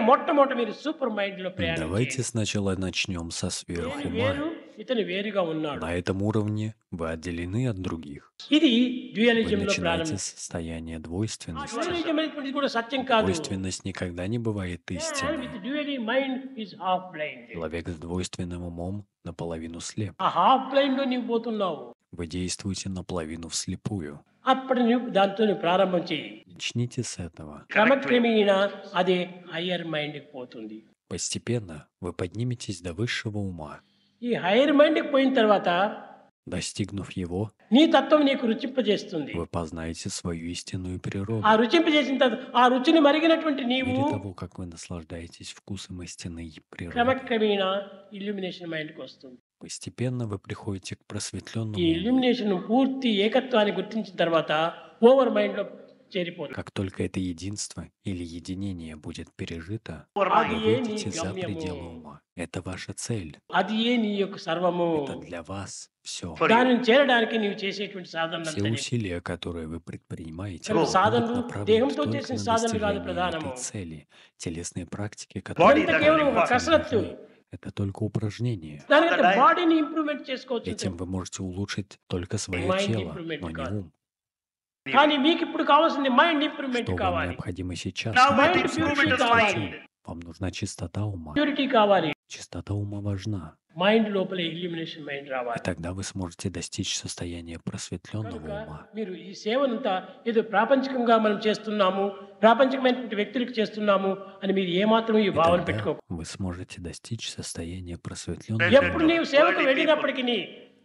మొట్టమొదట మీరు సూపర్ మైండ్‌లో ప్రయాణం Давайте చేయండి. сначала начнем со నేను сверхума. వేరు, ఇతను వేరుగా ఉన్నాడు. На этом уровне вы отделены от других. ఇది Вы డ్యూయలిజంలో начинаете ప్రారంభం. с состояния ఆ двойственности. డ్యూయలిజం అనేటువంటిది కూడా సత్యం కాదు. Двойственность никогда не бывает Man истинной. with dual mind is half blind. Человек с двойственным умом наполовину слеп. ఆ హాఫ్ బ్లైండ్‌లో నీవు పోతున్నావు. Вы действуете наполовину вслепую. అప్పుడు నువ్వు దాంతో ప్రారంభం చెయ్యి. Начните с этого. క్రమక్రమేణా అది హయ్యర్ మైండ్‌కి పోతుంది. Постепенно вы подниметесь до высшего ума. ఈ హయ్యర్ మైండ్‌కి పోయిన తర్వాత Достигнув его, నీ తత్వం నీకు రుచింపజేస్తుంది. вы познаете свою истинную природу. ఆ రుచింపజేసిన తర్వాత ఆ రుచిని మరిగినటువంటి По నీవు мере того, как вы наслаждаетесь вкусом истинной природы, క్రమక్రమేణా ఇల్యూమినేషన్ మైండ్‌కి వస్తుంది. постепенно вы приходите к ఈ просветленному уму. ఇల్యూమినేషన్ పూర్తి ఏకత్వాన్ని గుర్తించిన తర్వాత ఓవర్ మైండ్‌లో చేరిపోతుంది. Как только это единство или единение будет пережито, అది вы ఏ నీ выйдете за గమ్యము. пределы ума. Это ваша цель. అది ఏ నీ యొక్క సర్వము. Это для вас все. దానిని చేరడానికి నీవు చేసేటువంటి Все సాధనలంతా усилия, которые вы предпринимаете, కనుక будут సాధనలు направлены దేహంతో только చేసిన на సాధనలు కాదు достижение ప్రధానము. этой цели. Телесные практики, ఇదంతా которые కేవలం ఒక вам కసరత్తు. нужны, это только упражнение. దానికంటే బాడీని ఇంప్రూవ్మెంట్ చేసుకోవచ్చు. Этим вы можете улучшить только свое Mind тело, improvement но не కాదు. ум. కానీ మీకు ఇప్పుడు కావాల్సింది మైండ్ ఇంప్రూవ్మెంట్ Что вам కావాలి. необходимо сейчас? Now Чтобы mind совершить purity эту కావాలి. цель? Вам нужна чистота ума. ప్యూరిటీ కావాలి. Чистота ума важна. మైండ్ లోపల ఇల్యూమినేషన్ మైండ్ И రావాలి. тогда вы сможете достичь состояния просветленного కనుక ума. మీరు ఈ సేవనంతా ఏదో ప్రాపంచికంగా మనం చేస్తున్నాము, ప్రాపంచికమైనటువంటి వ్యక్తులకు చేస్తున్నాము అని మీరు ఏమాత్రం ఈ И భావన тогда పెట్టుకోకు. вы сможете достичь состояния просветленного ఎప్పుడు ума. నీవు సేవకు వెళ్ళినప్పటికీ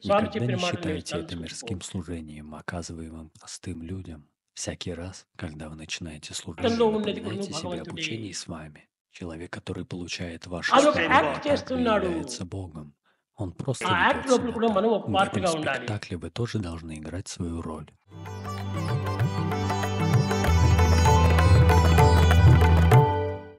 స్వామి Никогда చెప్పిన не మాటలు నీవు считайте это తలుచుకో. мирским служением, оказываемым простым людям. Всякий раз, когда вы начинаете служить, Там вы ఉన్నది напоминаете కూడా себе об భగవంతుడే. учении с вами. Человек, который получает ваше అదొక служение, యాక్ట్ также చేస్తున్నాడు. является Богом. Он просто ఆ ведет యాక్ట్ లోపల себя కూడా так. మనం ఒక В этом పార్ట్గా ఉండాలి. спектакле вы тоже должны играть свою роль.